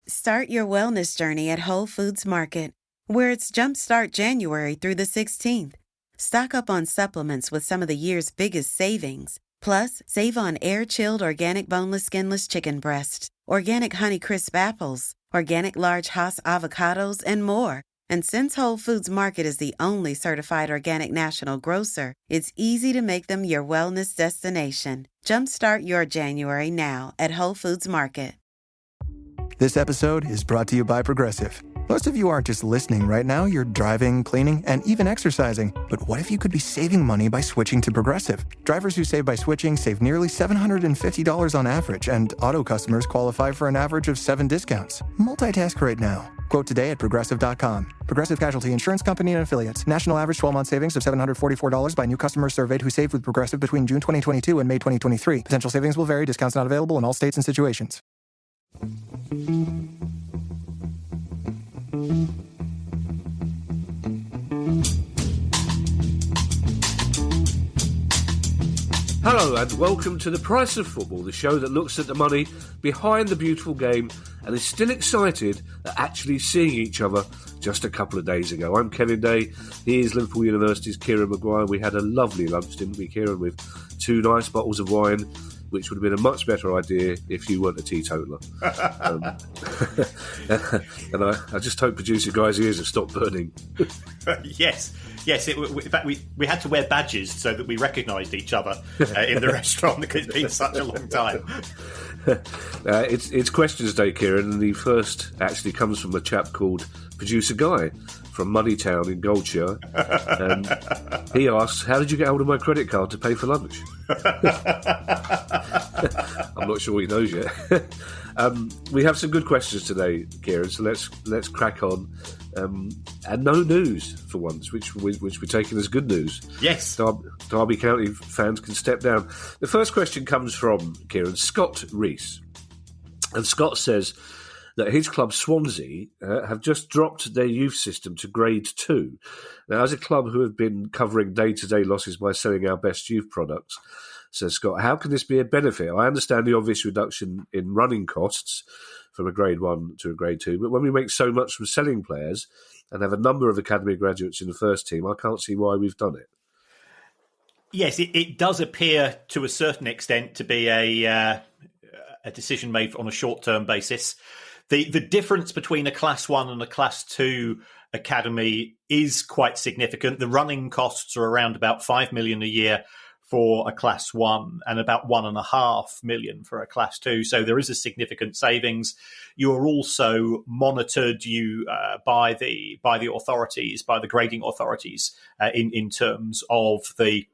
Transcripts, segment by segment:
Start your wellness journey at Whole Foods Market, where it's Jumpstart January through the 16th. Stock up on supplements with some of the year's biggest savings. Plus, save on air-chilled organic boneless skinless chicken breasts, organic Honeycrisp apples, organic large Hass avocados, and more. And since Whole Foods Market is the only certified organic national grocer, it's easy to make them your wellness destination. Jumpstart your January now at Whole Foods Market. This episode is brought to you by Progressive. Most of you aren't just listening right now, you're driving, cleaning, and even exercising. But what if you could be saving money by switching to Progressive? Drivers who save by switching save nearly $750 on average, and auto customers qualify for an average of 7 discounts. Multitask right now. Quote today at Progressive.com. Progressive Casualty Insurance Company and Affiliates. National average 12-month savings of $744 by new customers surveyed who saved with Progressive between June 2022 and May 2023. Potential savings will vary. Discounts not available in all states and situations. Hello and welcome to The Price of Football, the show that looks at the money behind the beautiful game and is still excited at actually seeing each other just a couple of days ago. I'm Kevin Day, he is Liverpool University's Kieran Maguire. We had a lovely lunch, didn't we, Kieran, with 2 nice bottles of wine, which would have been a much better idea if you weren't a teetotaler. And I just hope producer Guy's ears have stopped burning. Yes. In fact, we had to wear badges so that we recognised each other in the restaurant because it's been such a long time. It's questions day, Kieran, and the first actually comes from a chap called Producer Guy from Moneytown in Goldshire, and he asks, how did you get hold of my credit card to pay for lunch? I'm not sure he knows yet. We have some good questions today, Kieran, so let's crack on. And no news for once, which we're taking as good news. Yes. Derby County fans can step down. The first question comes from, Kieran, Scott Rees. And Scott says that his club, Swansea, have just dropped their youth system to Grade 2. Now, as a club who have been covering day-to-day losses by selling our best youth products, says Scott, how can this be a benefit? I understand the obvious reduction in running costs from a Grade 1 to a Grade 2, but when we make so much from selling players and have a number of academy graduates in the first team, I can't see why we've done it. Yes, it does appear to a certain extent to be a decision made on a short-term basis. The difference between a Class 1 and a Class 2 academy is quite significant. The running costs are around about $5 million a year for a Class 1 and about $1.5 million for a Class 2. So there is a significant savings. You are also monitored by the authorities, by the grading authorities, in terms of the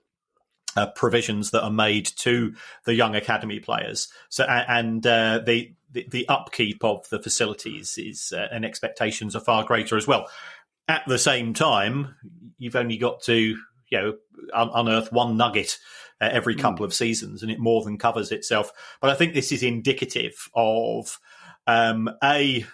provisions that are made to the young academy players. So and the upkeep of the facilities is and expectations are far greater as well. At the same time, you've only got to unearth one nugget every couple of seasons, and it more than covers itself. But I think this is indicative of the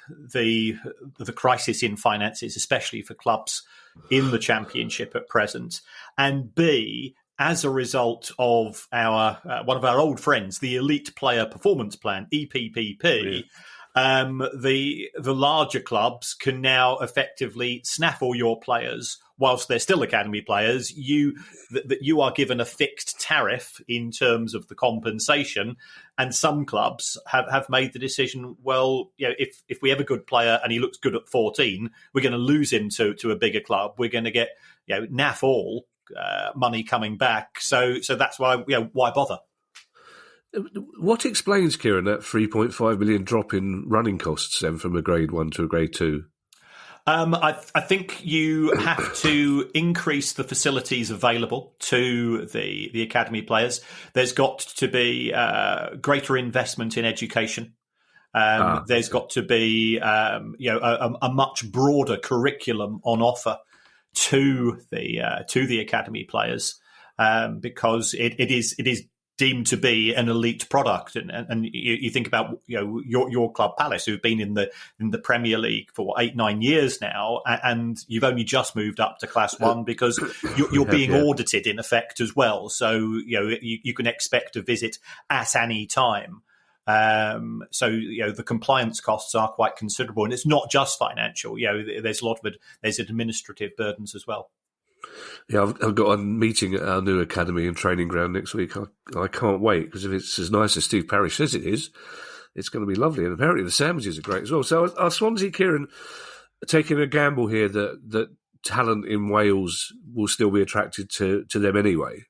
crisis in finances, especially for clubs in the Championship at present, and B, as a result of our one of our old friends, the Elite Player Performance Plan, EPPP. The larger clubs can now effectively snaffle your players whilst they're still academy players. You are given a fixed tariff in terms of the compensation, and some clubs have made the decision, well, if we have a good player and he looks good at 14, we're going to lose him to a bigger club. We're going to get naff all money coming back. So that's why why bother? What explains, Kieran, that $3.5 million drop in running costs then from a Grade 1 to a Grade 2? I think you have to increase the facilities available to the academy players. There's got to be greater investment in education. There's got to be a much broader curriculum on offer to the academy players, because it is deemed to be an elite product, and you think about your club Palace, who've been in the Premier League for 8-9 years now, and you've only just moved up to Class 1 because you're being audited in effect as well. So you can expect a visit at any time So the compliance costs are quite considerable, and it's not just financial. There's a lot of there's administrative burdens as well. Yeah, I've got a meeting at our new academy and training ground next week. I can't wait, because if it's as nice as Steve Parish says it is, it's going to be lovely. And apparently the sandwiches are great as well. So are Swansea, Kieran, taking a gamble here that talent in Wales will still be attracted to them anyway?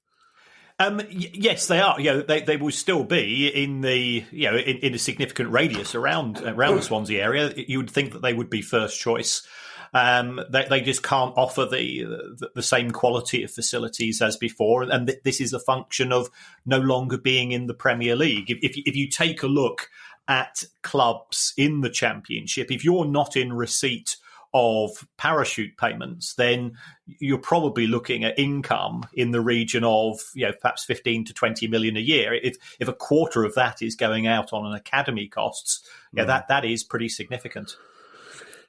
Yes, they are. They will still be in the in a significant radius around the Swansea area. You would think that they would be first choice. They just can't offer the same quality of facilities as before, and this is a function of no longer being in the Premier League. If you take a look at clubs in the Championship, if you're not in receipt of parachute payments, then you're probably looking at income in the region of perhaps 15 to 20 million a year. If a quarter of that is going out on an academy costs, that is pretty significant.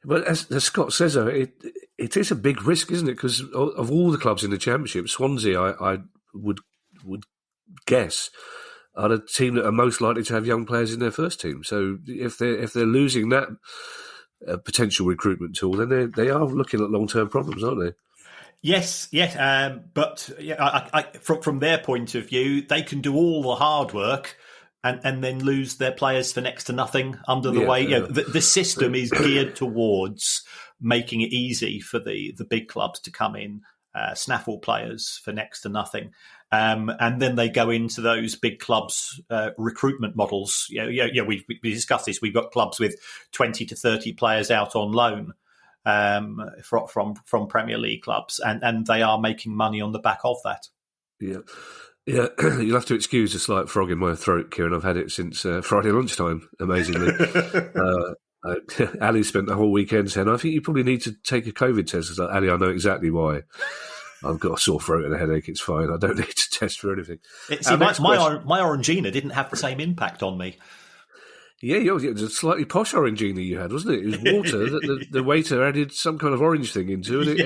But as Scott says, it is a big risk, isn't it? Because of all the clubs in the Championship, Swansea, I would guess, are the team that are most likely to have young players in their first team. So if they're losing that potential recruitment tool, then they are looking at long-term problems, aren't they? Yes. But from their point of view, they can do all the hard work and then lose their players for next to nothing under the way. The system is geared towards making it easy for the big clubs to come in, snaffle players for next to nothing. And then they go into those big clubs' recruitment models. We discussed this. We've got clubs with 20 to 30 players out on loan from Premier League clubs, and they are making money on the back of that. Yeah, you'll have to excuse a slight frog in my throat, Kieran. I've had it since Friday lunchtime, amazingly. Ali spent the whole weekend saying, "I think you probably need to take a COVID test." I was like, Ali, I know exactly why. I've got a sore throat and a headache. It's fine. I don't need to test for anything. See, my Orangina didn't have the same impact on me. Yeah, it was a slightly posh Orangina you had, wasn't it? It was water that the waiter added some kind of orange thing into, and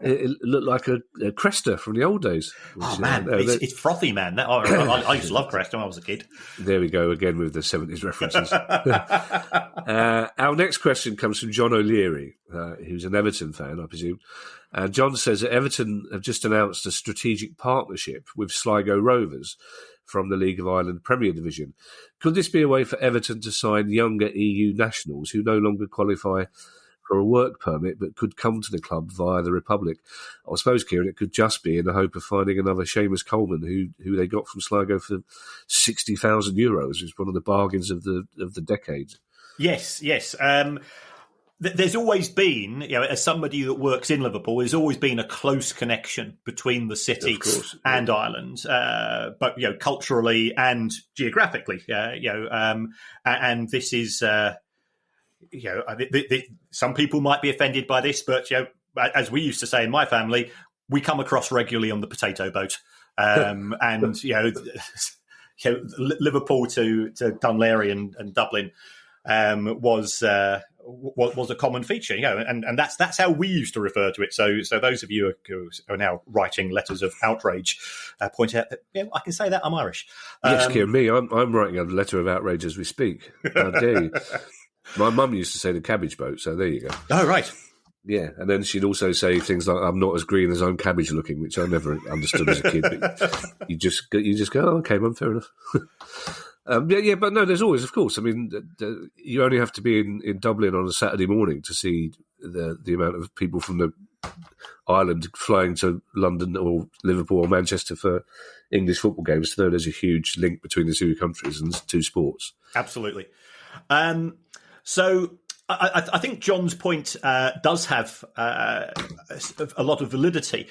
it looked like a Cresta from the old days. Which, it's frothy, man. I used to love Cresta when I was a kid. There we go again with the 70s references. Our next question comes from John O'Leary, who's an Everton fan, I presume. John says that Everton have just announced a strategic partnership with Sligo Rovers from the League of Ireland Premier Division. Could this be a way for Everton to sign younger EU nationals who no longer qualify for a work permit but could come to the club via the Republic? I suppose, Kieran, it could just be in the hope of finding another Seamus Coleman, who they got from Sligo for €60,000, which is one of the bargains of the decade. Yes. There's always been, as somebody that works in Liverpool, there's always been a close connection between the city and Ireland, but culturally and geographically. And this is, some people might be offended by this, but as we used to say in my family, we come across regularly on the potato boat, and Liverpool to Dunleary and Dublin was a common feature, and that's how we used to refer to it. So those of you who are now writing letters of outrage point out that I can say that I'm Irish. Yes, Kieran, me, I'm writing a letter of outrage as we speak. How dare you? My mum used to say the cabbage boat, so there you go. Oh, right. Yeah, and then she'd also say things like, "I'm not as green as I'm cabbage looking," which I never understood as a kid. But you just go, "Oh, okay, mum, fair enough." But no, there's always, of course. I mean, you only have to be in Dublin on a Saturday morning to see the amount of people from the island flying to London or Liverpool or Manchester for English football games to know there's a huge link between the two countries and two sports. Absolutely. So I think John's point does have a lot of validity.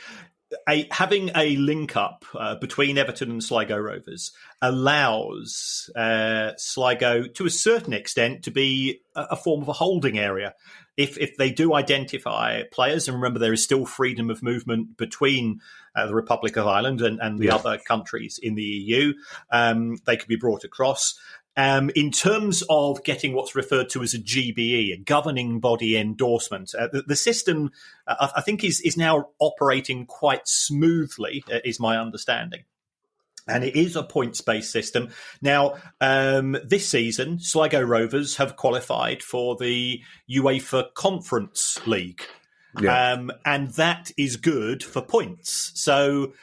Having a link up between Everton and Sligo Rovers allows Sligo, to a certain extent, to be a form of a holding area. If they do identify players, and remember there is still freedom of movement between the Republic of Ireland and the other countries in the EU, they could be brought across. In terms of getting what's referred to as a GBE, a governing body endorsement, the system, I think, is now operating quite smoothly, is my understanding. And it is a points-based system. Now, this season, Sligo Rovers have qualified for the UEFA Conference League. Yeah. And that is good for points. So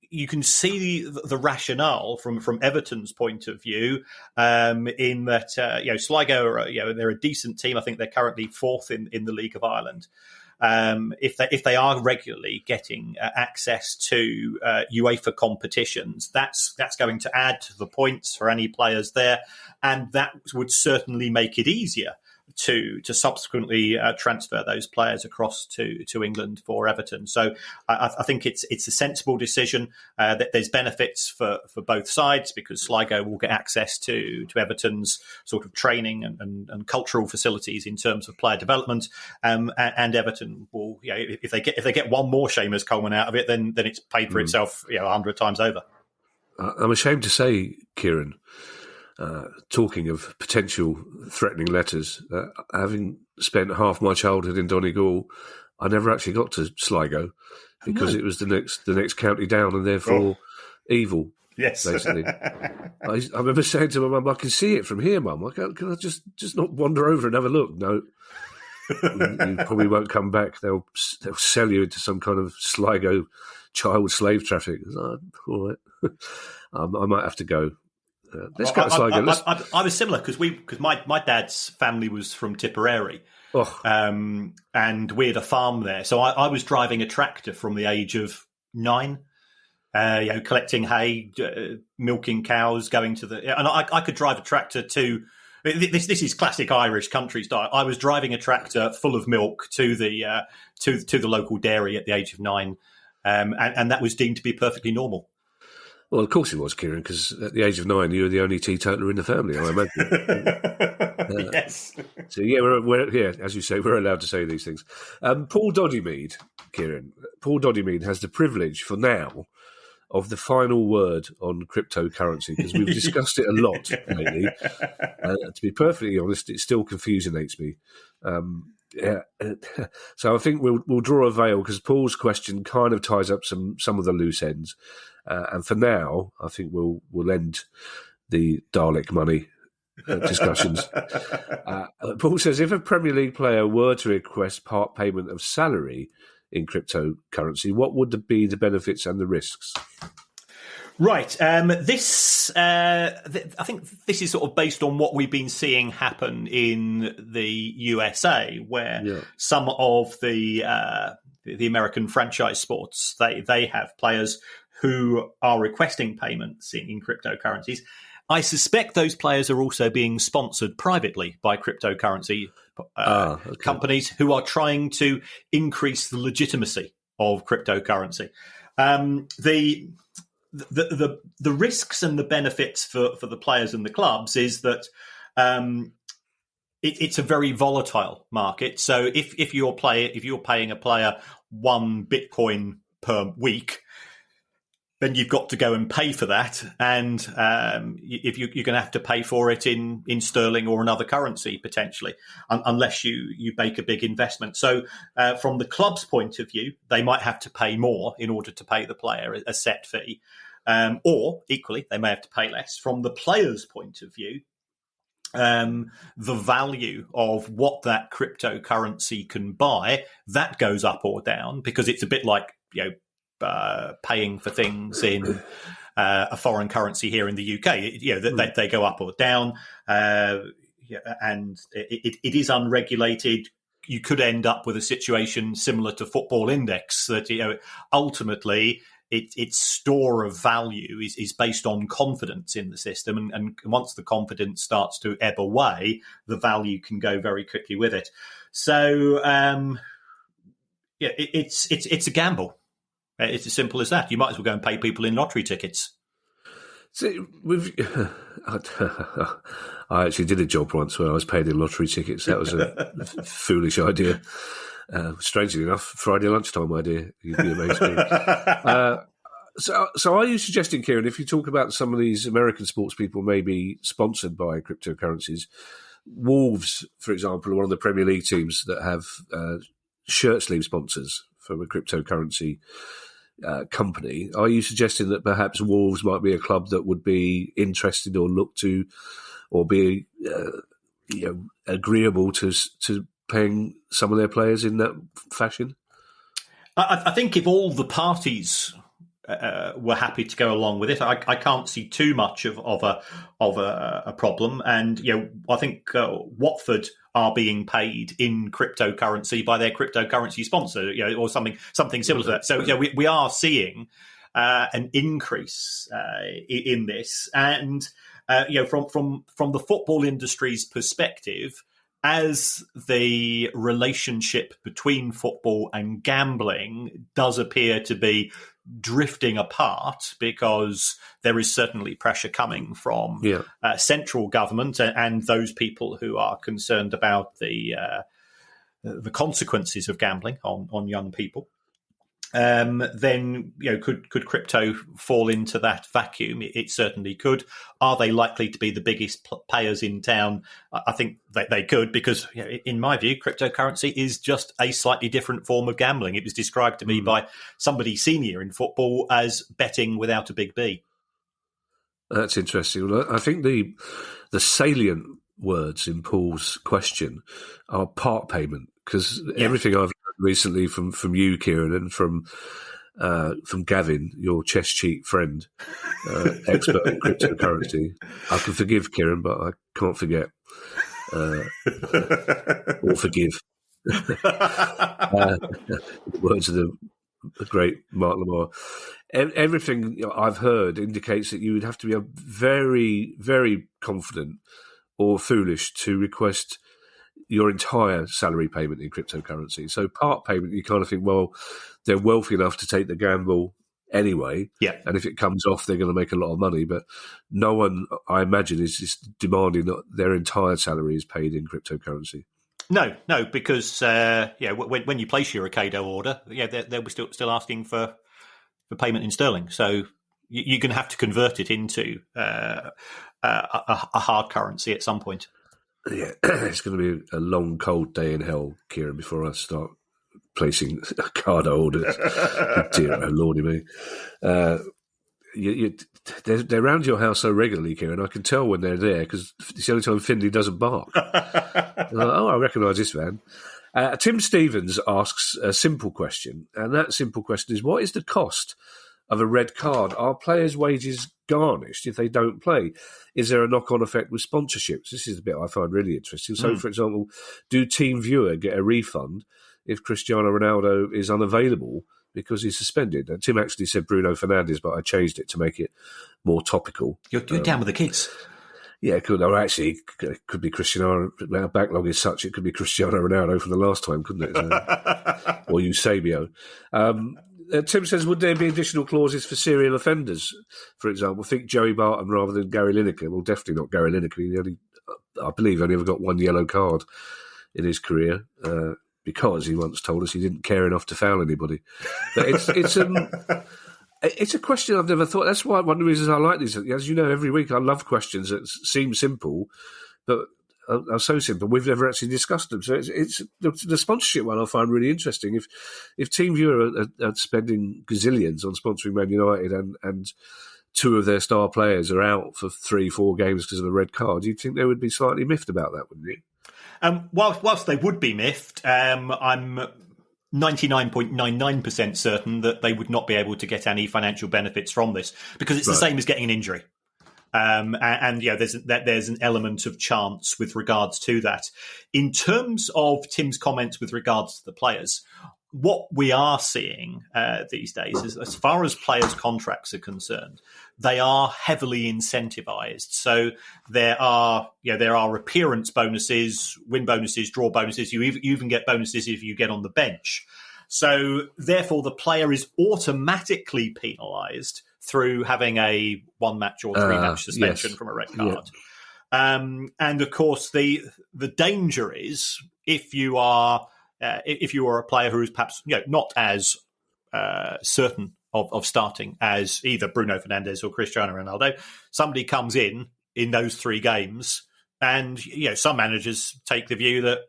you can see the rationale from Everton's point of view, in that Sligo are they're a decent team. I think they're currently fourth in the League of Ireland. If they are regularly getting access to UEFA competitions, that's going to add to the points for any players there, and that would certainly make it easier to subsequently transfer those players across to England for Everton. So I think it's a sensible decision. That there's benefits for both sides, because Sligo will get access to Everton's sort of training and cultural facilities in terms of player development, and Everton will, if they get one more Seamus Coleman out of it, then it's paid for itself 100 times over. I'm ashamed to say, Kieran, talking of potential threatening letters, having spent half my childhood in Donegal, I never actually got to Sligo because it was the next county down, and therefore evil. Yes, basically. I remember saying to my mum, "I can see it from here, Mum. Can I just not wander over and have a look?" No, you probably won't come back. They'll sell you into some kind of Sligo child slave traffic. All right, I might have to go. Let's go to Sligo. I was similar because my dad's family was from Tipperary, and we had a farm there. So I was driving a tractor from the age of 9, collecting hay, milking cows, going to and I could drive a tractor to. This is classic Irish country style. I was driving a tractor full of milk to the local dairy at the age of 9, and that was deemed to be perfectly normal. Well, of course it was, Kieran, because at the age of 9, you were the only teetotaler in the family, I imagine. Yes. So, we're as you say, we're allowed to say these things. Paul Doddymead, Kieran, has the privilege for now of the final word on cryptocurrency, because we've discussed it a lot lately. To be perfectly honest, it still confusionates me. So I think we'll draw a veil, because Paul's question kind of ties up some of the loose ends. And for now, I think we'll end the Dalek money discussions. Paul says, if a Premier League player were to request part payment of salary in cryptocurrency, what would be the benefits and the risks? Right. This, I think this is sort of based on what we've been seeing happen in the USA, where some of the American franchise sports, they have players who are requesting payments in cryptocurrencies. I suspect those players are also being sponsored privately by cryptocurrency companies who are trying to increase the legitimacy of cryptocurrency. The risks and the benefits for the players and the clubs is that it's a very volatile market. So if you're paying a player 1 Bitcoin per week, then you've got to go and pay for that, and if you're going to have to pay for it in sterling or another currency potentially, unless you make a big investment. So from the club's point of view, they might have to pay more in order to pay the player a set fee, or equally they may have to pay less. From the player's point of view, the value of what that cryptocurrency can buy, that goes up or down, because it's a bit like paying for things in a foreign currency here in the UK. They go up or down, and it is unregulated. You could end up with a situation similar to Football Index, that ultimately its store of value is based on confidence in the system, and once the confidence starts to ebb away, the value can go very quickly with it. So it's a gamble. It's as simple as that. You might as well go and pay people in lottery tickets. See, I actually did a job once where I was paid in lottery tickets. That was a foolish idea. Strangely enough, Friday lunchtime idea. You'd be amazed. So are you suggesting, Kieran, if you talk about some of these American sports people maybe sponsored by cryptocurrencies, Wolves, for example, are one of the Premier League teams that have shirt sleeve sponsors from a cryptocurrency company. Are you suggesting that perhaps Wolves might be a club that would be interested or look to, or be agreeable to paying some of their players in that fashion? I think if all the parties were happy to go along with it, I can't see too much of a problem. And I think Watford are being paid in cryptocurrency by their cryptocurrency sponsor, or something similar to that. So we are seeing an increase in this, and from the football industry's perspective, as the relationship between football and gambling does appear to be drifting apart, because there is certainly pressure coming from central government and those people who are concerned about the consequences of gambling on young people. Then could crypto fall into that vacuum? It certainly could. Are they likely to be the biggest payers in town? I think they could, because in my view, cryptocurrency is just a slightly different form of gambling. It was described to me by somebody senior in football as betting without a big B. That's interesting. Well, I think the salient words in Paul's question are part payment, because everything I've heard recently from you, Kieran, and from Gavin, your chest cheek friend, expert in cryptocurrency. I can forgive Kieran, but I can't forget or forgive. The words of the great Mark Lamar. Everything I've heard indicates that you would have to be a very, very confident or foolish to request your entire salary payment in cryptocurrency. So part payment, you kind of think, well, they're wealthy enough to take the gamble anyway. Yeah. And if it comes off, they're going to make a lot of money. But no one, I imagine, is just demanding that their entire salary is paid in cryptocurrency. No, because when you place your Ocado order, they were still asking for payment in sterling. So you're going to have to convert it into a hard currency at some point. Yeah, it's going to be a long, cold day in hell, Kieran, before I start placing Ocado orders. Dear, oh, lordy me. They're around your house so regularly, Kieran. I can tell when they're there, because it's the only time Finley doesn't bark. I recognise this man. Tim Stevens asks a simple question, and that simple question is, what is the cost of a red card? Are players' wages garnished if they don't play? Is there a knock-on effect with sponsorships? This is the bit I find really interesting. So, for example, do Team Viewer get a refund if Cristiano Ronaldo is unavailable because he's suspended? And Tim actually said Bruno Fernandes, but I changed it to make it more topical. You're down with the kids. Yeah, it could be Cristiano. Our backlog is such, it could be Cristiano Ronaldo from the last time, couldn't it? Or Eusebio. Tim says, would there be additional clauses for serial offenders? For example, think Joey Barton rather than Gary Lineker. Well, definitely not Gary Lineker. I believe, only ever got one yellow card in his career, because he once told us he didn't care enough to foul anybody. But it's a question I've never thought. That's why one of the reasons I like these. As you know, every week I love questions that seem simple, but are so simple we've never actually discussed them. So it's the sponsorship one I find really interesting. If Team Viewer are spending gazillions on sponsoring Man United and two of their star players are out for 3-4 games because of a red card, you'd think they would be slightly miffed about that, wouldn't you? Whilst they would be miffed, I'm 99.99% certain that they would not be able to get any financial benefits from this, because it's the same as getting an injury. There's an element of chance with regards to that. In terms of Tim's comments with regards to the players, what we are seeing these days is, as far as players' contracts are concerned, they are heavily incentivized. So there are appearance bonuses, win bonuses, draw bonuses. You even get bonuses if you get on the bench. So therefore, the player is automatically penalised through having a 1-match or 3-match suspension from a red card. Yeah. And of course, the danger is if you are a player who is perhaps not as certain of starting as either Bruno Fernandes or Cristiano Ronaldo, somebody comes in those 3 games, and some managers take the view that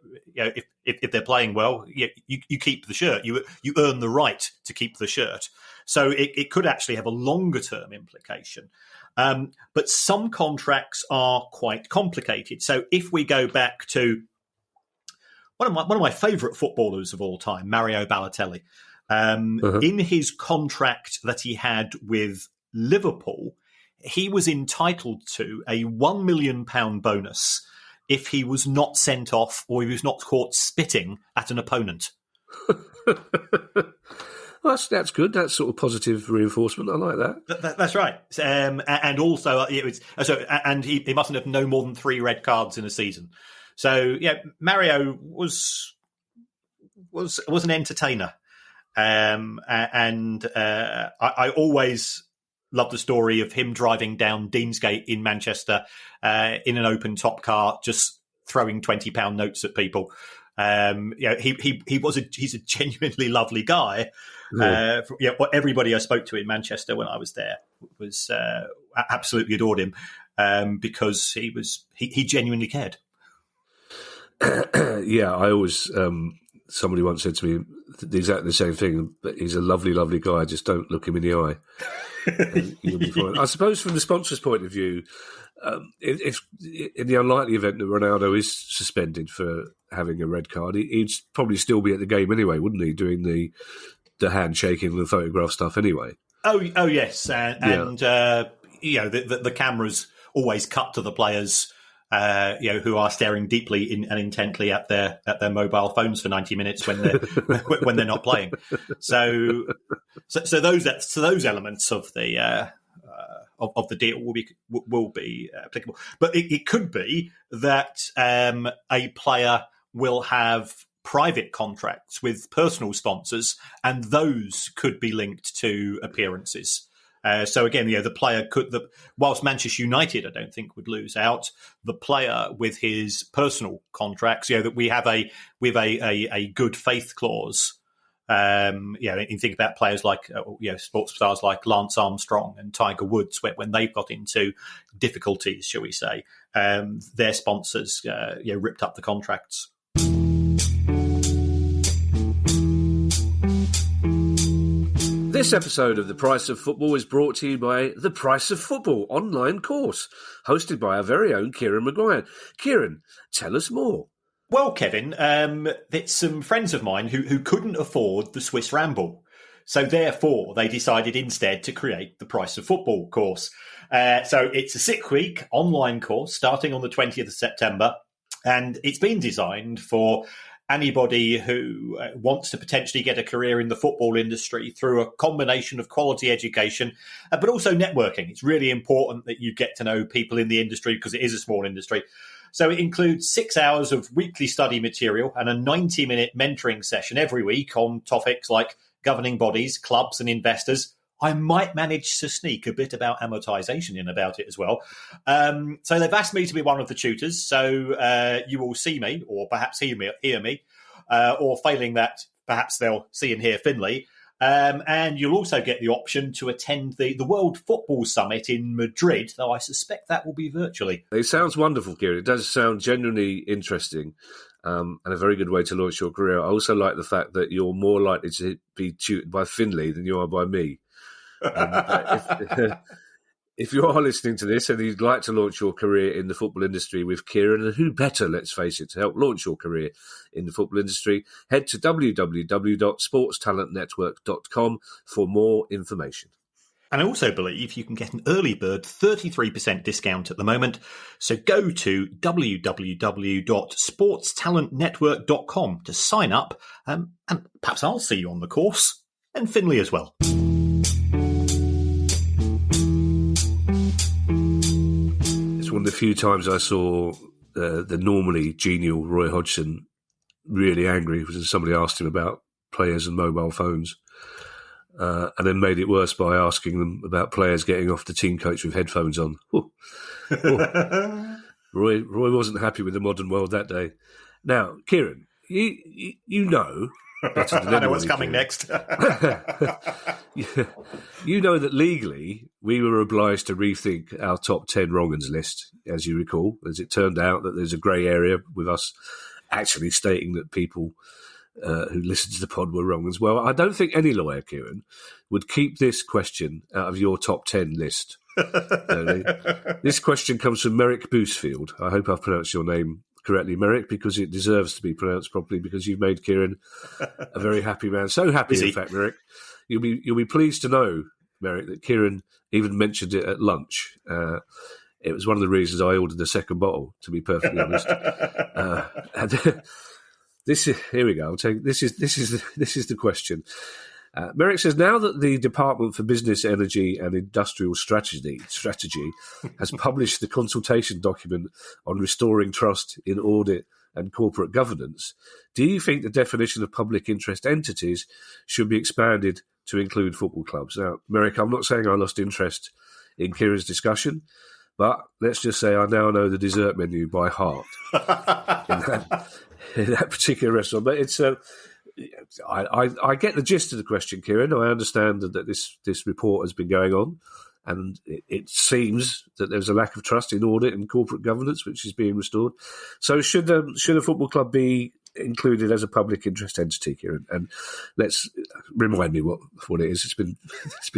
if they're playing well, you keep the shirt, you earn the right to keep the shirt. So it could actually have a longer term implication. But some contracts are quite complicated. So if we go back to one of my favourite footballers of all time, Mario Balotelli, in his contract that he had with Liverpool, he was entitled to a £1 million bonus if he was not sent off or he was not caught spitting at an opponent. Well, that's good. That's sort of positive reinforcement. I like that. That's right. And also, and he mustn't have no more than 3 red cards in a season. So, yeah, Mario was an entertainer. I always love the story of him driving down Deansgate in Manchester in an open top car, just throwing £20 notes at people. He's a genuinely lovely guy. Everybody I spoke to in Manchester when I was there was absolutely adored him because he genuinely cared. Yeah, I always somebody once said to me exactly the same thing. But he's a lovely, lovely guy. Just don't look him in the eye. And you'll be fine. I suppose from the sponsor's point of view, if in the unlikely event that Ronaldo is suspended for having a red card, he'd probably still be at the game anyway, wouldn't he? Doing the handshaking and the photograph stuff anyway. Oh yes, the cameras always cut to the players. Who are staring deeply and intently at their mobile phones for 90 minutes when they're not playing. So those elements of the deal will be applicable. But it could be that a player will have private contracts with personal sponsors, and those could be linked to appearances. So again, the player could, whilst Manchester United, I don't think would lose out, the player with his personal contracts, that we have a good faith clause. You think about players like sports stars like Lance Armstrong and Tiger Woods, when they've got into difficulties, shall we say, their sponsors ripped up the contracts. This episode of The Price of Football is brought to you by The Price of Football online course, hosted by our very own Kieran Maguire. Kieran, tell us more. Well, Kevin, it's some friends of mine who couldn't afford the Swiss Ramble. So therefore, they decided instead to create the Price of Football course. So it's a 6-week online course starting on the 20th of September. And it's been designed for anybody who wants to potentially get a career in the football industry through a combination of quality education, but also networking. It's really important that you get to know people in the industry because it is a small industry. So it includes 6 hours of weekly study material and a 90-minute mentoring session every week on topics like governing bodies, clubs and investors. I might manage to sneak a bit about amortization in about it as well. So they've asked me to be one of the tutors. So you will see me, or perhaps hear me, or failing that, perhaps they'll see and hear Finlay. And you'll also get the option to attend the World Football Summit in Madrid, though I suspect that will be virtually. It sounds wonderful, Kieran. It does sound genuinely interesting. And a very good way to launch your career. I also like the fact that you're more likely to be tutored by Finlay than you are by me. If you are listening to this and you'd like to launch your career in the football industry with Kieran, and who better, let's face it, to help launch your career in the football industry, head to www.sportstalentnetwork.com for more information. And I also believe you can get an early bird 33% discount at the moment. So go to www.sportstalentnetwork.com to sign up, and perhaps I'll see you on the course, and Finlay as well. One of the few times I saw the normally genial Roy Hodgson really angry was when somebody asked him about players and mobile phones, and then made it worse by asking them about players getting off the team coach with headphones on. Roy wasn't happy with the modern world that day. Now, Kieran, you know better than I know what's coming next. You know that legally we were obliged to rethink our top 10 wrong-uns list, as you recall, as it turned out that there's a grey area with us actually stating that people who listened to the pod were wrong as well. I don't think any lawyer, Kieran, would keep this question out of your top 10 list. This question comes from Merrick Boosfield. I hope I've pronounced your name correctly, Merrick, because it deserves to be pronounced properly, because you've made Kieran a very happy man. So happy, in fact, Merrick. You'll be pleased to know, Merrick, that Kieran even mentioned it at lunch. It was one of the reasons I ordered the second bottle, to be perfectly honest. And here we go. This is the question. Merrick says, now that the Department for Business, Energy and Industrial Strategy has published the consultation document on restoring trust in audit and corporate governance, do you think the definition of public interest entities should be expanded to include football clubs? Now, Merrick, I'm not saying I lost interest in Kieran's discussion, but let's just say I now know the dessert menu by heart in that particular restaurant. But it's I get the gist of the question, Kieran. I understand that this report has been going on, and it seems that there's a lack of trust in audit and corporate governance, which is being restored. So should a football club be included as a public interest entity, Kieran? And let's remind me what it is. It's been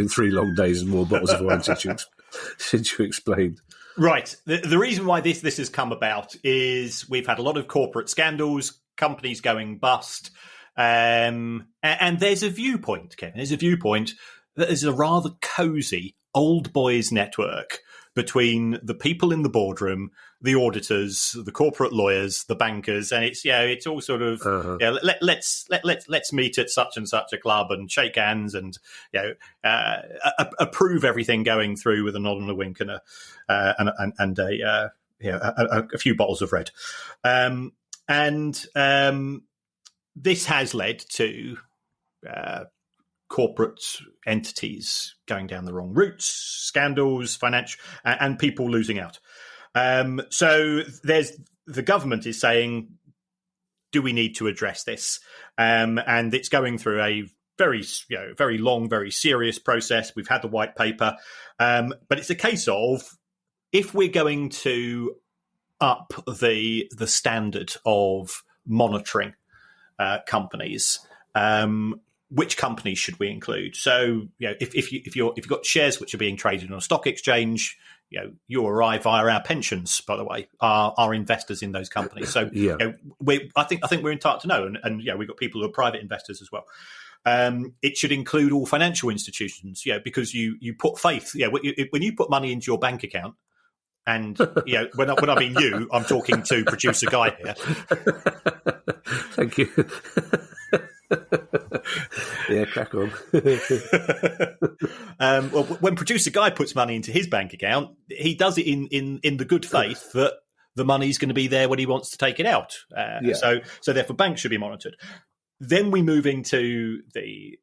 3 long days and more bottles of wine since you explained. Right. The reason why this has come about is we've had a lot of corporate scandals, companies going bust. And there's a viewpoint, Kevin. There's a viewpoint that is a rather cosy old boys network between the people in the boardroom, the auditors, the corporate lawyers, the bankers, and it's all sort of let's meet at such and such a club and shake hands and approve everything going through with a nod and a wink and a few bottles of red, this has led to corporate entities going down the wrong routes, scandals, financial, and people losing out. So the government is saying, do we need to address this? And it's going through a very long, very serious process. We've had the white paper, but it's a case of, if we're going to up the standard of monitoring companies, which companies should we include? So, if you've got shares which are being traded on a stock exchange, you or I, via our pensions, by the way, are investors in those companies. So, I think we're entitled to know, and we've got people who are private investors as well. It should include all financial institutions, because you put faith. When you put money into your bank account. And when I mean you, I'm talking to producer Guy here. Thank you. Yeah, crack on. Well, when producer Guy puts money into his bank account, he does it in the good faith that the money's going to be there when he wants to take it out. So therefore, banks should be monitored. Then we move into the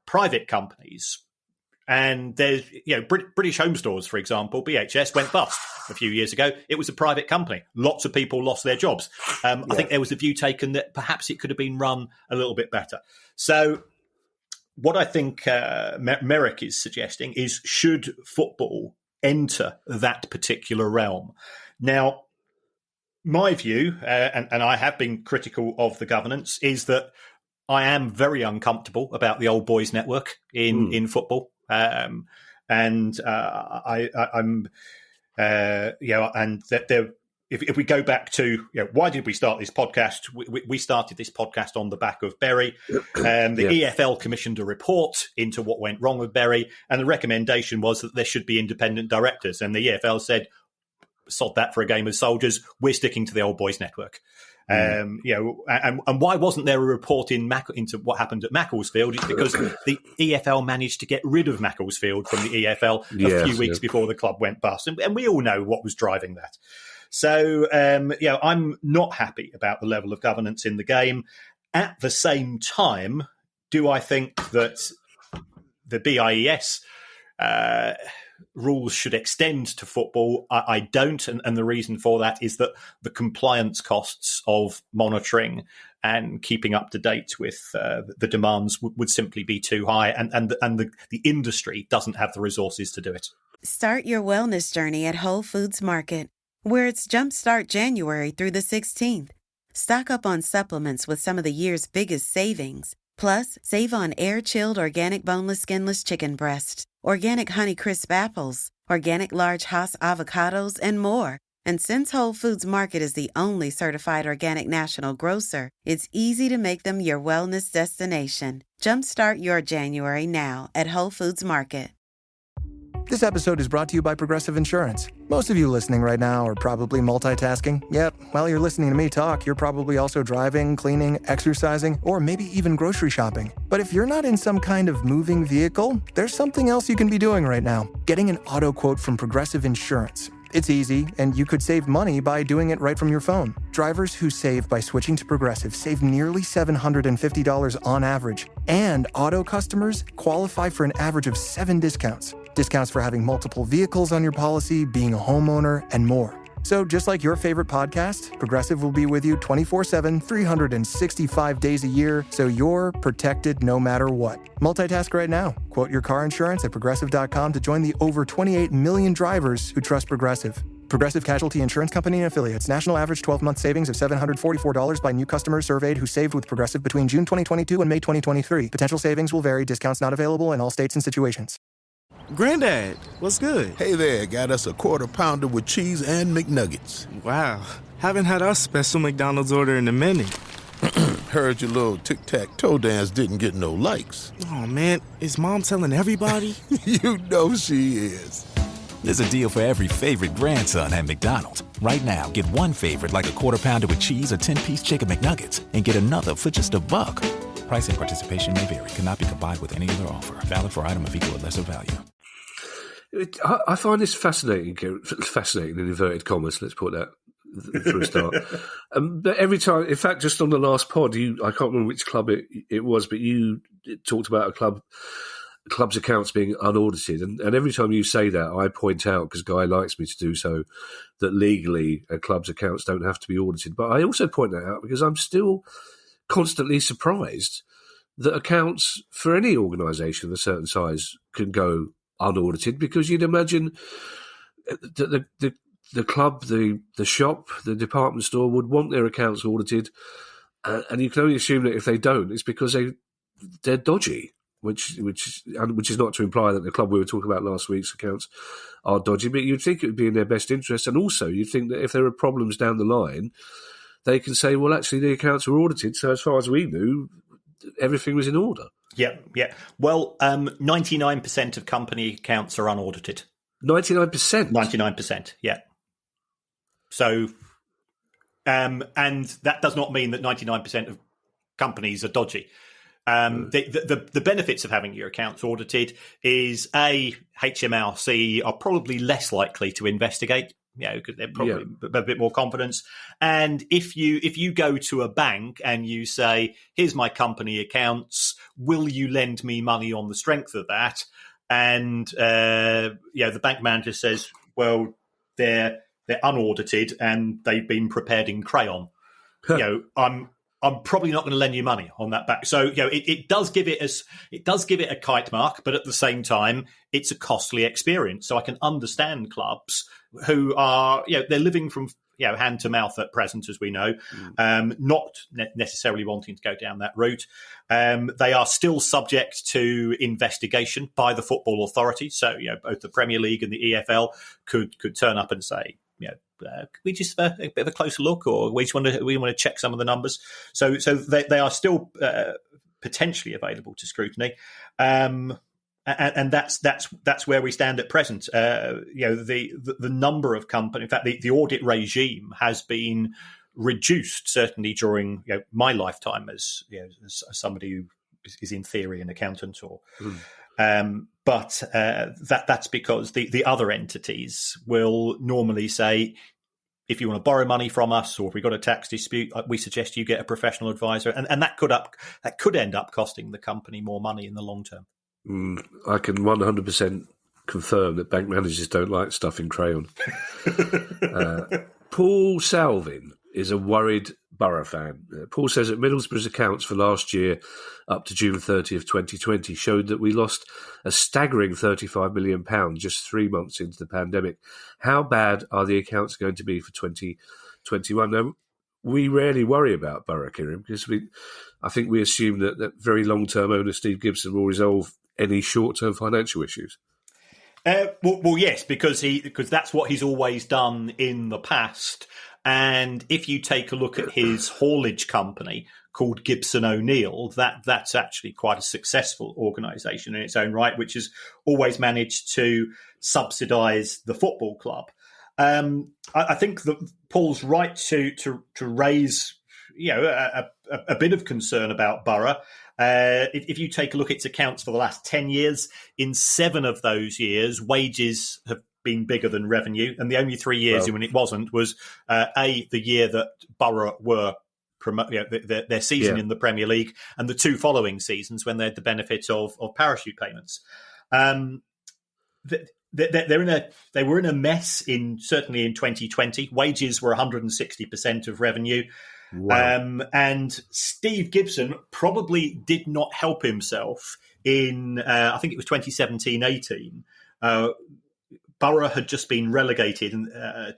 private companies. And there's, British Home Stores, for example, BHS went bust a few years ago. It was a private company. Lots of people lost their jobs. I think there was a view taken that perhaps it could have been run a little bit better. So what I think Merrick is suggesting is, should football enter that particular realm? Now, my view, and I have been critical of the governance, is that I am very uncomfortable about the old boys network in football. I'm and that if we go back to why did we start this podcast? We started this podcast on the back of Bury. The EFL commissioned a report into what went wrong with Bury, and the recommendation was that there should be independent directors. And the EFL said, "Sod that for a game of soldiers. We're sticking to the old boys network." And why wasn't there a report into what happened at Macclesfield? It's because the EFL managed to get rid of Macclesfield from the EFL a few weeks before the club went bust, and we all know what was driving that. So, I'm not happy about the level of governance in the game. At the same time, do I think that the BIES rules should extend to football? I don't, and the reason for that is that the compliance costs of monitoring and keeping up to date with the demands would simply be too high, and the industry doesn't have the resources to do it. Start your wellness journey at Whole Foods Market, where it's Jumpstart January through the 16th. Stock up on supplements with some of the year's biggest savings. Plus, save on air-chilled organic boneless skinless chicken breasts, organic Honeycrisp apples, organic large Hass avocados, and more. And since Whole Foods Market is the only certified organic national grocer, it's easy to make them your wellness destination. Jumpstart your January now at Whole Foods Market. This episode is brought to you by Progressive Insurance. Most of you listening right now are probably multitasking. Yep, while you're listening to me talk, you're probably also driving, cleaning, exercising, or maybe even grocery shopping. But if you're not in some kind of moving vehicle, there's something else you can be doing right now. Getting an auto quote from Progressive Insurance. It's easy, and you could save money by doing it right from your phone. Drivers who save by switching to Progressive save nearly $750 on average. And auto customers qualify for an average of 7 discounts. Discounts for having multiple vehicles on your policy, being a homeowner, and more. So just like your favorite podcast, Progressive will be with you 24/7, 365 days a year, so you're protected no matter what. Multitask right now. Quote your car insurance at Progressive.com to join the over 28 million drivers who trust Progressive. Progressive Casualty Insurance Company and Affiliates. National average 12-month savings of $744 by new customers surveyed who saved with Progressive between June 2022 and May 2023. Potential savings will vary. Discounts not available in all states and situations. Granddad, what's good? Hey there, got us a quarter pounder with cheese and McNuggets. Wow, haven't had our special McDonald's order in a minute. Heard your little tic-tac-toe dance didn't get no likes. Oh man, is Mom telling everybody? You know she is. There's a deal for every favorite grandson at McDonald's. Right now, get one favorite like a quarter pounder with cheese or 10-piece chicken McNuggets and get another for just $1. Price and participation may vary. Cannot be combined with any other offer. Valid for item of equal or lesser value. I find this fascinating in inverted commas, let's put that for a start. But every time, in fact, just on the last pod, I can't remember which club it was, but you talked about club's accounts being unaudited. And every time you say that, I point out, because Guy likes me to do so, that legally a club's accounts don't have to be audited. But I also point that out because I'm still constantly surprised that accounts for any organisation of a certain size can go unaudited, because you'd imagine that the club, the shop, the department store would want their accounts audited, and you can only assume that if they don't, it's because they're dodgy, which is not to imply that the club we were talking about last week's accounts are dodgy, but you'd think it would be in their best interest, and also you'd think that if there are problems down the line, they can say, well, actually, the accounts were audited, so as far as we knew, everything was in order. Yeah. Well, 99% of company accounts are unaudited. 99%? 99%, yeah. So, and that does not mean that 99% of companies are dodgy. The benefits of having your accounts audited is, HMRC are probably less likely to investigate, because they're probably a bit more confidence. And if you go to a bank and you say, here's my company accounts, will you lend me money on the strength of that? And the bank manager says, well, they're unaudited and they've been prepared in crayon. I'm probably not going to lend you money on that back. So, it does give it a kite mark, but at the same time, it's a costly experience. So I can understand clubs who are, they're living from, hand to mouth at present, as we know, not necessarily wanting to go down that route. They are still subject to investigation by the football authority. So, both the Premier League and the EFL could turn up and say, we just have a bit of a closer look, or we want to check some of the numbers. So they are still potentially available to scrutiny, and that's where we stand at present. The number of companies, in fact, the audit regime has been reduced, certainly during my lifetime as somebody who is in theory an accountant or. But that's because the other entities will normally say, if you want to borrow money from us, or if we've got a tax dispute, we suggest you get a professional advisor, and that could end up costing the company more money in the long term. I can 100% confirm that bank managers don't like stuff in crayon. Paul Salvin is a worried Borough fan. Paul says that Middlesbrough's accounts for last year, up to June 30th, 2020, showed that we lost a staggering £35 million just 3 months into the pandemic. How bad are the accounts going to be for 2021? Now, we rarely worry about Borough, Kieran, because I think we assume that very long-term owner Steve Gibson will resolve any short-term financial issues. Well, yes, because that's what he's always done in the past. And if you take a look at his haulage company called Gibson O'Neill, that's actually quite a successful organisation in its own right, which has always managed to subsidise the football club. I think that Paul's right to raise, a bit of concern about Borough. If you take a look at its accounts for the last 10 years, in 7 of those years, wages have been bigger than revenue. And the only 3 years when it wasn't was, the year that Borough were their season in the Premier League, and the 2 following seasons when they had the benefit of parachute payments. They were in a mess certainly in 2020. Wages were 160% of revenue. Wow. And Steve Gibson probably did not help himself in, I think it was 2017-18. Borough had just been relegated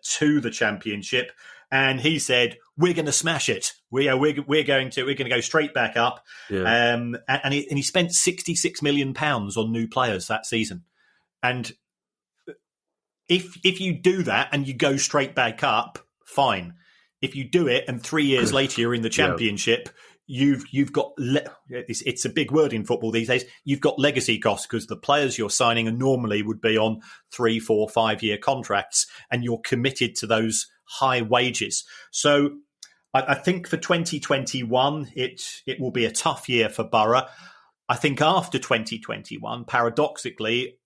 to the Championship, and he said, "We're going to smash it. We're going to go straight back up." Yeah. And he spent £66 million on new players that season. And if you do that and you go straight back up, fine. If you do it and 3 years later you're in the Championship, you've got it's a big word in football these days. You've got legacy costs because the players you're signing normally would be on 3, 4, 5 year contracts, and you're committed to those high wages. So I think for 2021 it will be a tough year for Borough. I think after 2021, paradoxically,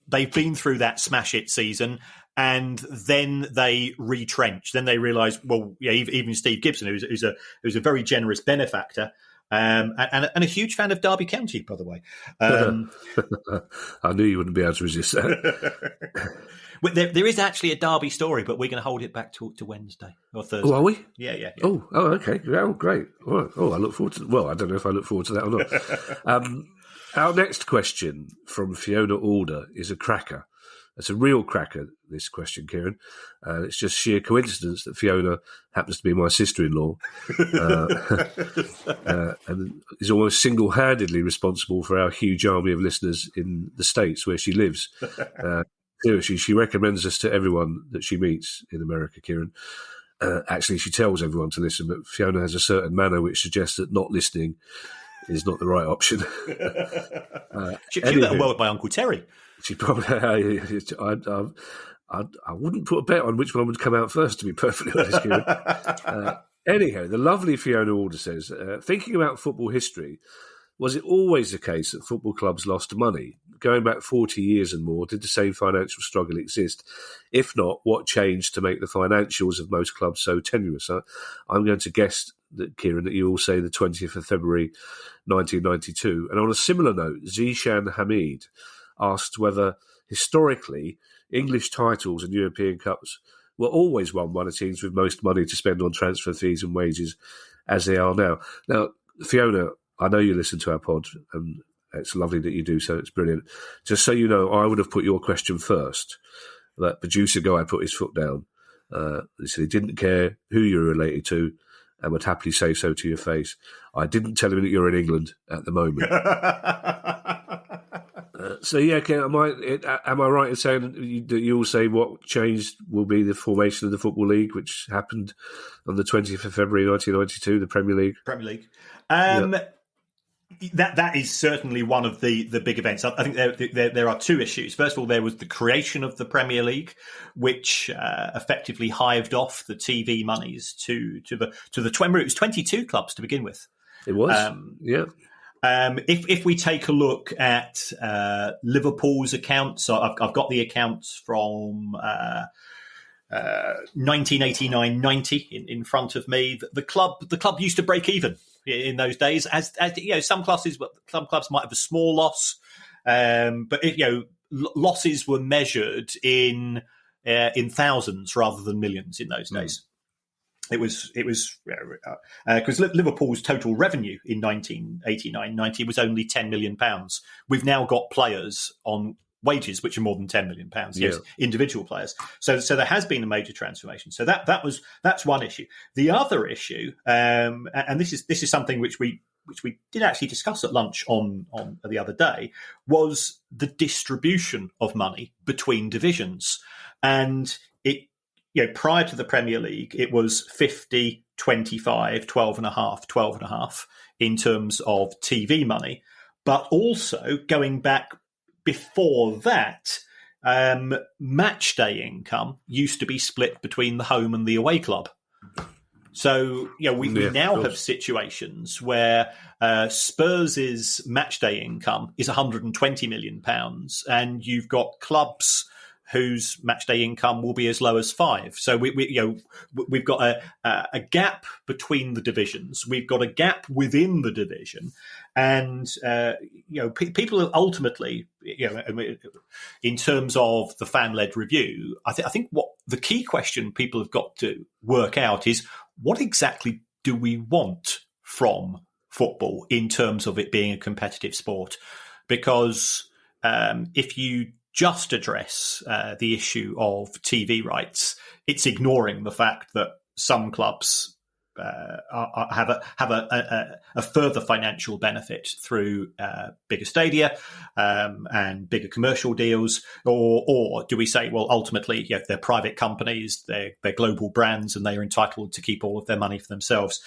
they've been through that smash it season, and then they retrench. Then they realise, even Steve Gibson, who's a very generous benefactor, and a huge fan of Derby County, by the way. I knew you wouldn't be able to resist that. There is actually a Derby story, but we're going to hold it back to Wednesday or Thursday. Oh, are we? Yeah. Oh, okay. Oh, great. Oh, I look forward to. Well, I don't know if I look forward to that or not. Our next question from Fiona Alder is a cracker. It's a real cracker, this question, Kieran. It's just sheer coincidence that Fiona happens to be my sister-in-law and is almost single-handedly responsible for our huge army of listeners in the States where she lives. Seriously, she recommends us to everyone that she meets in America, Kieran. Actually, she tells everyone to listen, but Fiona has a certain manner which suggests that not listening is not the right option. She was let well by Uncle Terry. She probably. I wouldn't put a bet on which one would come out first, to be perfectly honest. Anyhow, the lovely Fiona Alder says, thinking about football history, was it always the case that football clubs lost money? Going back 40 years and more, did the same financial struggle exist? If not, what changed to make the financials of most clubs so tenuous? I'm going to guess that, Kieran, that you all say the 20th of February 1992. And on a similar note, Zishan Hamid asked whether, historically, English titles and European Cups were always won by the teams with most money to spend on transfer fees and wages, as they are now. Now, Fiona, I know you listen to our pod, and it's lovely that you do so. It's brilliant. Just so you know, I would have put your question first. That producer guy put his foot down. He said he didn't care who you were related to and would happily say so to your face. I didn't tell him that you're in England at the moment. So, yeah, am I right in saying that you all say what changed will be the formation of the Football League, which happened on the 20th of February 1992, the Premier League? Premier League. That is certainly one of the big events. I think there are two issues. First of all, there was the creation of the Premier League, which effectively hived off the TV monies to the it was 22 clubs to begin with. It was, yeah. If we take a look at Liverpool's accounts, so I've got the accounts from 1989-90 in front of me. The club used to break even in those days, as you know, some clubs might have a small loss, but losses were measured in thousands rather than millions in those days. It was because Liverpool's total revenue in 1989-90 was only £10 million. We've now got players on wages, which are more than £10 million, yes, Yeah. individual players. So there has been a major transformation. So that's one issue. The other issue, and this is something which we did actually discuss at lunch on the other day, was the distribution of money between divisions. And it, prior to the Premier League, it was 50, 25, 12.5 in terms of TV money. But also going back before that, match day income used to be split between the home and the away club. So, we now have situations where Spurs' matchday income is £120 million, and you've got clubs whose matchday income will be as low as £5. So we've got a gap between the divisions. We've got a gap within the division, and people are ultimately, in terms of the fan-led review, I think what the key question people have got to work out is, what exactly do we want from football in terms of it being a competitive sport? Because if you just address the issue of TV rights, it's ignoring the fact that some clubs have a further financial benefit through bigger stadia and bigger commercial deals, or do we say, well, ultimately, they're private companies, they're global brands, and they are entitled to keep all of their money for themselves.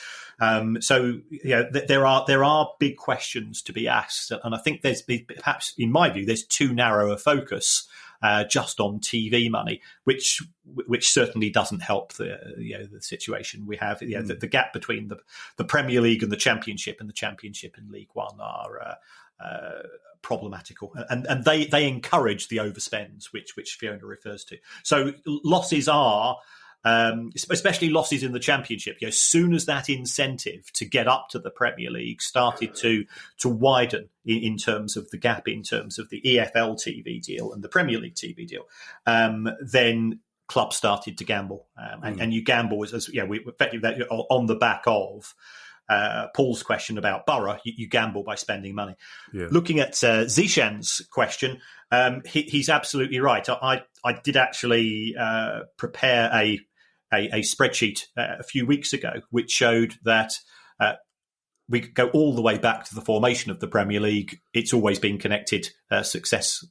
So there are big questions to be asked, and I think perhaps, in my view, there's too narrow a focus just on TV money, which certainly doesn't help the situation we have. The gap between the Premier League and the Championship, and the Championship and League One are problematical, and they encourage the overspends, which Fiona refers to. So losses are. Especially losses in the Championship. As soon as that incentive to get up to the Premier League started to widen in terms of the gap, in terms of the EFL TV deal and the Premier League TV deal, then clubs started to gamble, and you gamble we effectively that on the back of Paul's question about Borough, you gamble by spending money. Yeah. Looking at Zishan's question, he's absolutely right. I did actually prepare a spreadsheet a few weeks ago, which showed that we could go all the way back to the formation of the Premier League. It's always been connected. Success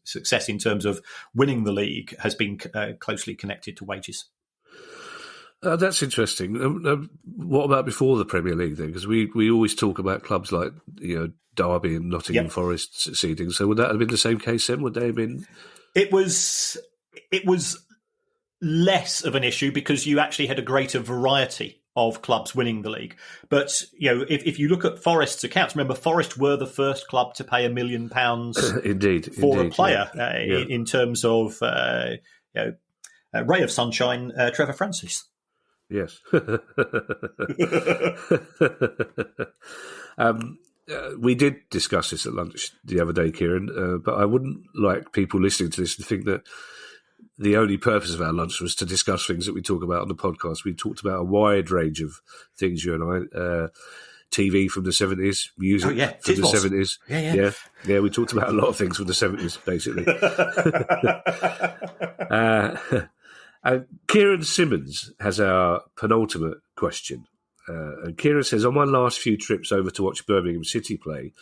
in terms of winning the league has been closely connected to wages. That's interesting. What about before the Premier League then? Because we always talk about clubs like Derby and Nottingham Forest succeeding. So would that have been the same case then? Would they have been? It was less of an issue because you actually had a greater variety of clubs winning the league. But if you look at Forest's accounts, remember Forest were the first club to pay £1 million indeed for a player in terms of ray of sunshine, Trevor Francis. Yes. We did discuss this at lunch the other day, Kieran, but I wouldn't like people listening to this to think that the only purpose of our lunch was to discuss things that we talk about on the podcast. We talked about a wide range of things, you and I. TV from the 70s, music from the 70s. Yeah. We talked about a lot of things from the 70s, basically. Kieran Simmons has our penultimate question. And Kieran says, on my last few trips over to watch Birmingham City play,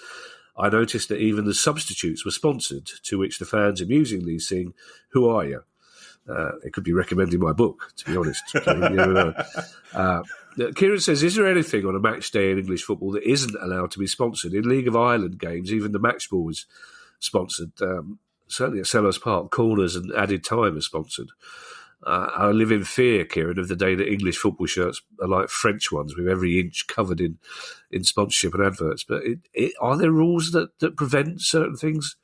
I noticed that even the substitutes were sponsored, to which the fans amusingly sing, "Who are you?" It could be recommending my book, to be honest. Kieran says, is there anything on a match day in English football that isn't allowed to be sponsored? In League of Ireland games, even the match ball was sponsored. Certainly at Sellers Park, corners and added time are sponsored. I live in fear, Kieran, of the day that English football shirts are like French ones, with every inch covered in sponsorship and adverts. But are there rules that prevent certain things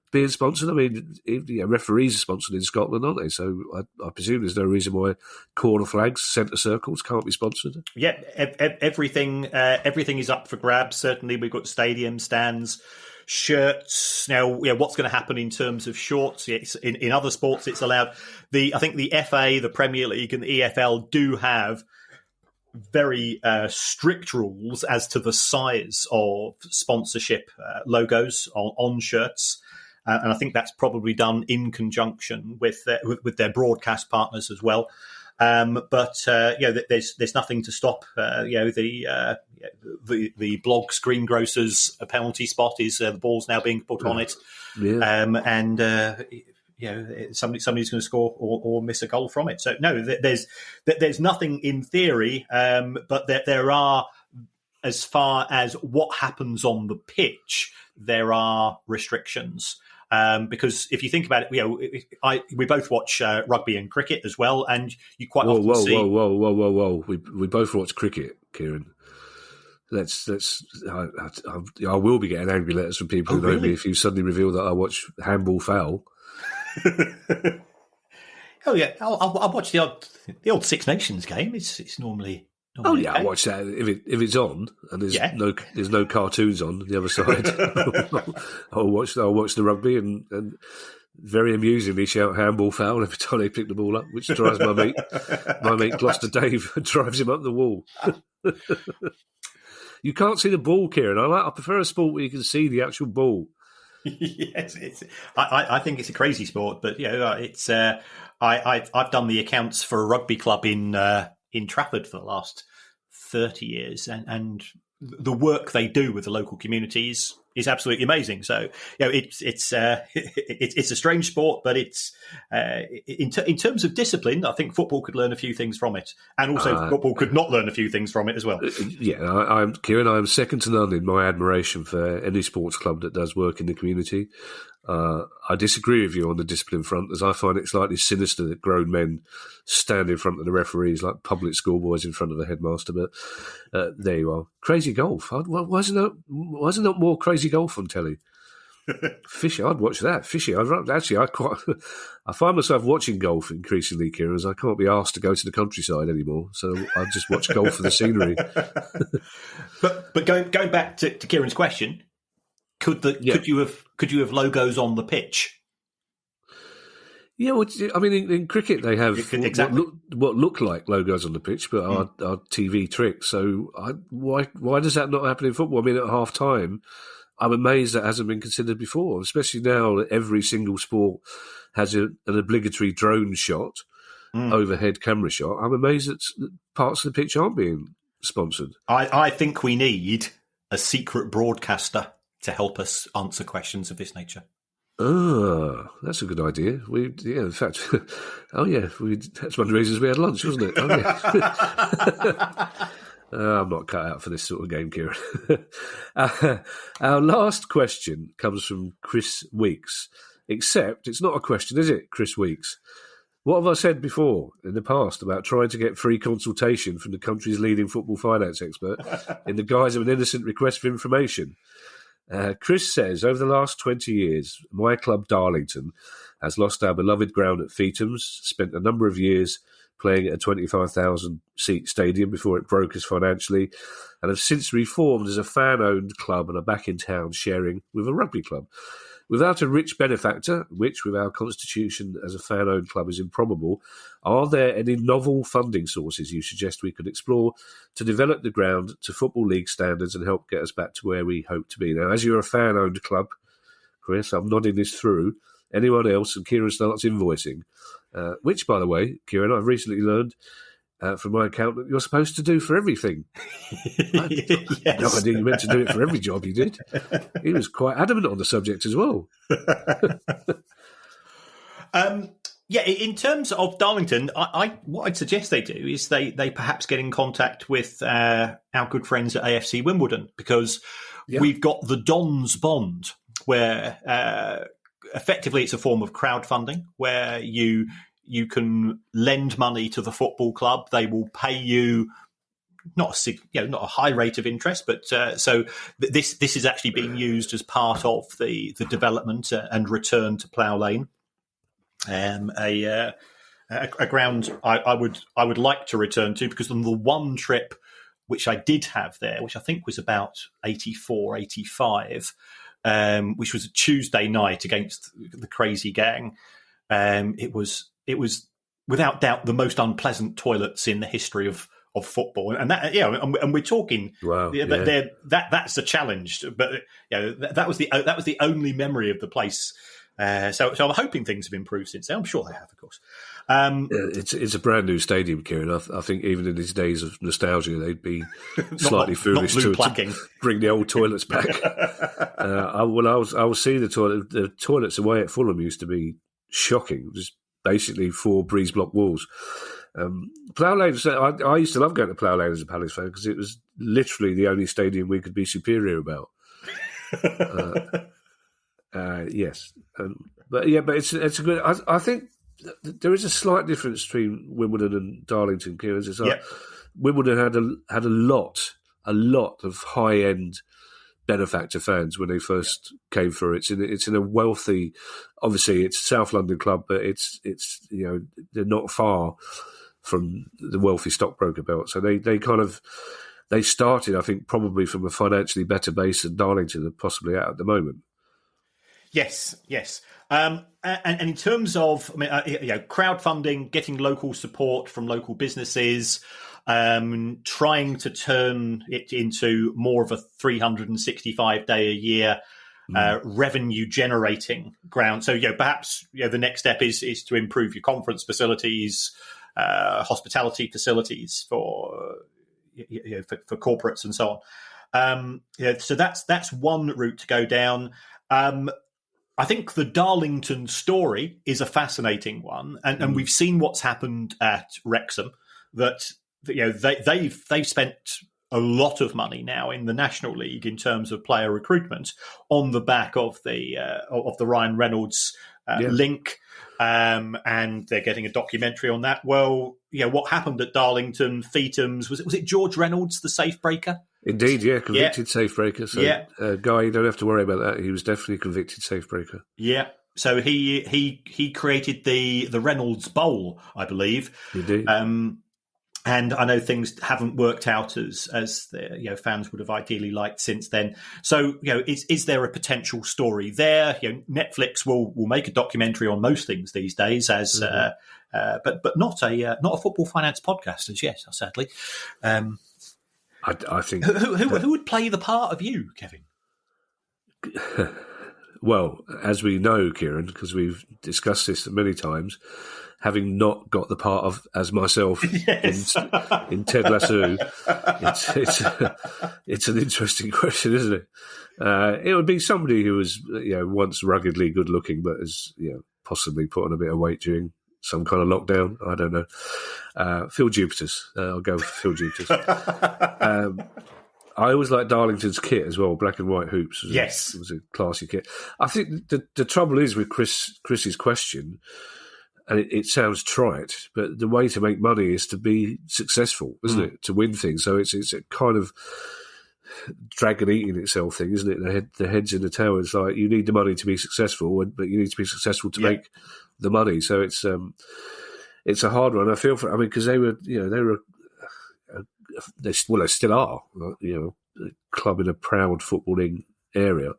being sponsored? I mean, referees are sponsored in Scotland, aren't they? So I presume there's no reason why corner flags, centre circles can't be sponsored. Yeah, everything is up for grabs. Certainly, we've got stadium stands, shirts. Now, what's going to happen in terms of shorts? In other sports, it's allowed. I think the FA, the Premier League, and the EFL do have very strict rules as to the size of sponsorship logos on shirts. and I think that's probably done in conjunction with their broadcast partners as well. There's nothing to stop. The blogs greengrocers a penalty spot is the ball's now being put on it, somebody's going to score or miss a goal from it. So no, there's nothing in theory, but there are, as far as what happens on the pitch, there are restrictions. Because if you think about it, we both watch rugby and cricket as well, and you quite often see. Whoa! We both watch cricket, Kieran. I will be getting angry letters from people who know me if you suddenly reveal that I watch handball foul. Oh yeah, I'll watch the old Six Nations game. It's normally. Okay. I watch that if it's on and there's no cartoons on the other side. I'll watch the rugby and very amusingly shout handball foul every time they pick the ball up, which drives my mate Gloucester Dave drives him up the wall. You can't see the ball, Kieran. I prefer a sport where you can see the actual ball. Yes, I think it's a crazy sport, but it's I've done the accounts for a rugby club in Trafford for the last 30 years, and the work they do with the local communities is absolutely amazing. So it's a strange sport, but it's in terms of discipline, I think football could learn a few things from it, and also football could not learn a few things from it as well. I'm Kieran. I'm second to none in my admiration for any sports club that does work in the community. I disagree with you on the discipline front, as I find it slightly sinister that grown men stand in front of the referees like public schoolboys in front of the headmaster. But there you are. Crazy golf. Why isn't there more crazy golf on telly? Fishing, I'd watch that. Fishing, I find myself watching golf increasingly, Kieran, as I can't be asked to go to the countryside anymore. So I just watch golf for the scenery. But going back to Kieran's question. Could you have logos on the pitch? Yeah, well, I mean, in cricket they have exactly what look like logos on the pitch, but are TV tricks. So why does that not happen in football? I mean, at half time, I'm amazed that hasn't been considered before, especially now that every single sport has an obligatory drone shot, overhead camera shot. I'm amazed that parts of the pitch aren't being sponsored. I think we need a secret broadcaster to help us answer questions of this nature. That's a good idea. In fact, that's one of the reasons we had lunch, wasn't it? Oh, yeah. I'm not cut out for this sort of game, Kieran. Our last question comes from Chris Weeks, except it's not a question, is it, Chris Weeks? What have I said before in the past about trying to get free consultation from the country's leading football finance expert in the guise of an innocent request for information? Chris says, over the last 20 years, my club Darlington has lost our beloved ground at Feetham's, spent a number of years playing at a 25,000-seat stadium before it broke us financially, and have since reformed as a fan-owned club and are back in town sharing with a rugby club. Without a rich benefactor, which with our constitution as a fan-owned club is improbable, are there any novel funding sources you suggest we could explore to develop the ground to Football League standards and help get us back to where we hope to be? Now, as you're a fan-owned club, Chris, I'm nodding this through. Anyone else, and Kieran starts invoicing, which, by the way, Kieran, I've recently learned from my accountant, you're supposed to do for everything. Yes. No idea you meant to do it for every job you did. He was quite adamant on the subject as well. In terms of Darlington, what I'd suggest they do is they perhaps get in contact with our good friends at AFC Wimbledon, because we've got the Dons Bond, where effectively it's a form of crowdfunding where you can lend money to the football club. They will pay you not a high rate of interest, but so this is actually being used as part of the development and return to Plough Lane, a ground I would like to return to, because on the one trip which I did have there, which I think was about 84, 85, which was a Tuesday night against the Crazy Gang, it was without doubt the most unpleasant toilets in the history of football, and that and we're talking. Wow, that's a challenge, but that was the only memory of the place. So I'm hoping things have improved since then. I'm sure they have, of course. It's a brand new stadium, Kieran. I think even in these days of nostalgia, they'd be slightly foolish to bring the old toilets back. I was seeing the toilets away at Fulham used to be shocking. Just basically 4 breeze block walls. Plough Lane, I used to love going to Plough Lane as a Palace fan because it was literally the only stadium we could be superior about. Yes, but it's a good. I think there is a slight difference between Wimbledon and Darlington, Kieran. It's like Wimbledon had a lot of high end benefactor fans when they first came through. It's in a wealthy, obviously it's a South London club, but it's they're not far from the wealthy stockbroker belt. So they started, I think, probably from a financially better base than Darlington are possibly at the moment. Yes. And in terms of crowdfunding, getting local support from local businesses, trying to turn it into more of a 365-day a year revenue generating ground. So perhaps the next step is to improve your conference facilities, hospitality facilities for corporates and so on. So that's one route to go down. I think the Darlington story is a fascinating one, and we've seen what's happened at Wrexham. That they've spent a lot of money now in the National League in terms of player recruitment on the back of the Ryan Reynolds link, and they're getting a documentary on that. Well, what happened at Darlington, Feetham's, was it George Reynolds, the safe breaker? Indeed, convicted safe breaker. So, Guy, you don't have to worry about that. He was definitely a convicted safe breaker. Yeah. So he created the Reynolds Bowl, I believe. Indeed. And I know things haven't worked out as the fans would have ideally liked since then. So is there a potential story there? Netflix will make a documentary on most things these days, but not a football finance podcast as yet, sadly. I think who would play the part of you, Kevin? Well, as we know, Kieran, because we've discussed this many times, having not got the part of as myself in Ted Lasso, it's an interesting question, isn't it? It would be somebody who was once ruggedly good looking, but has possibly put on a bit of weight during some kind of lockdown. I don't know. Phil Jupiter's. I'll go with Phil Jupiter's. I always liked Darlington's kit as well, black and white hoops. It was a classy kit. I think the trouble is with Chris's question, and it sounds trite, but the way to make money is to be successful, isn't it? To win things. So it's a kind of dragon eating itself thing, isn't it? The head's in the tail. It's like you need the money to be successful, but you need to be successful to make the money. So it's a hard one. I feel for. I mean, because they were they still are, a club in a proud footballing area.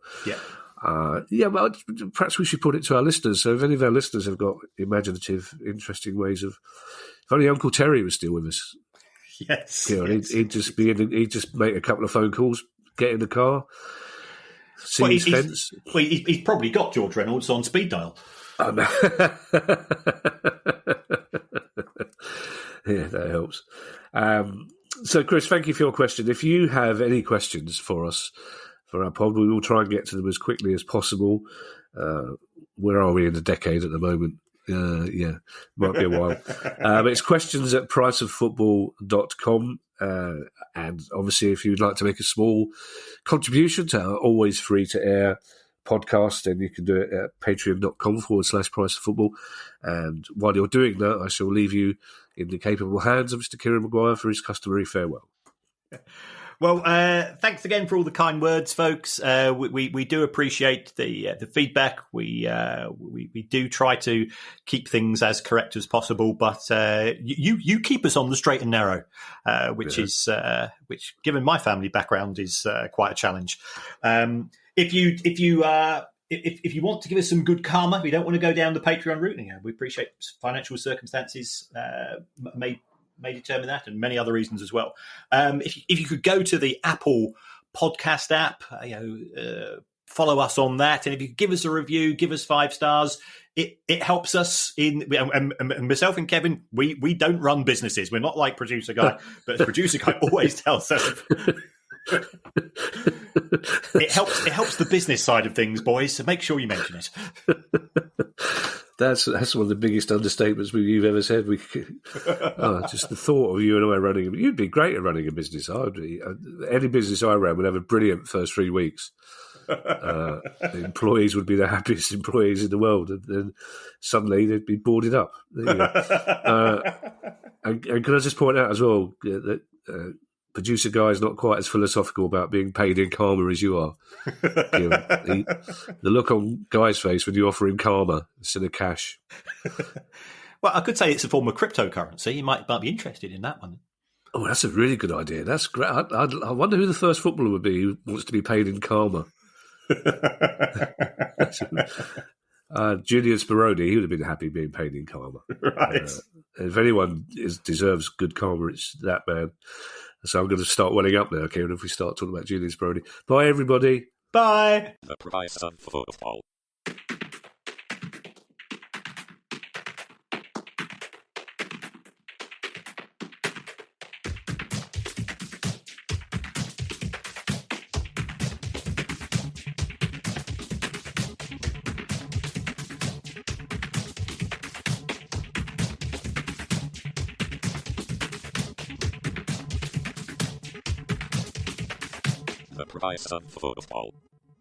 But perhaps we should put it to our listeners. So if any of our listeners have got imaginative, interesting ways of, if only Uncle Terry was still with us. He'd just make a couple of phone calls, get in the car, see his fence. He's probably got George Reynolds on speed dial. Oh, no. Yeah, that helps. So, Chris, thank you for your question. If you have any questions for us, for our pod, we will try and get to them as quickly as possible. Where are we in the decade at the moment? Might be a while. It's questions at priceoffootball.com. And obviously, if you'd like to make a small contribution to our always free to air podcast, then you can do it at patreon.com/priceoffootball. And while you're doing that, I shall leave you in the capable hands of Mr. Kieran Maguire for his customary farewell. Well, thanks again for all the kind words, folks. We do appreciate the feedback. We do try to keep things as correct as possible, but you keep us on the straight and narrow, which given my family background is quite a challenge. If you want to give us some good karma, we don't want to go down the Patreon route. We appreciate financial circumstances may may determine that, and many other reasons as well. If you could go to the Apple podcast app, follow us on that, and if you could give us a review, give us 5 stars, it helps us. And myself and Kevin, we don't run businesses. We're not like Producer Guy, but Producer Guy always tells us. It helps the business side of things, boys. So make sure you mention it. That's one of the biggest understatements you've ever said. Just the thought of you and I running. You'd be great at running a business. I would be. Any business I ran would have a brilliant first 3 weeks. The employees would be the happiest employees in the world, and then suddenly they'd be boarded up. And can I just point out as well that Producer Guy is not quite as philosophical about being paid in karma as you are. The look on Guy's face when you offer him karma instead of cash. Well, I could say it's a form of cryptocurrency. You might be interested in that one. Oh, that's a really good idea. That's great. I wonder who the first footballer would be who wants to be paid in karma. Julian Speroni, he would have been happy being paid in karma. Right. If anyone deserves good karma, it's that man. So I'm going to start welling up now, Kieran, if we start talking about Julian Speroni. Bye, everybody. Bye. The price of football. The price of football.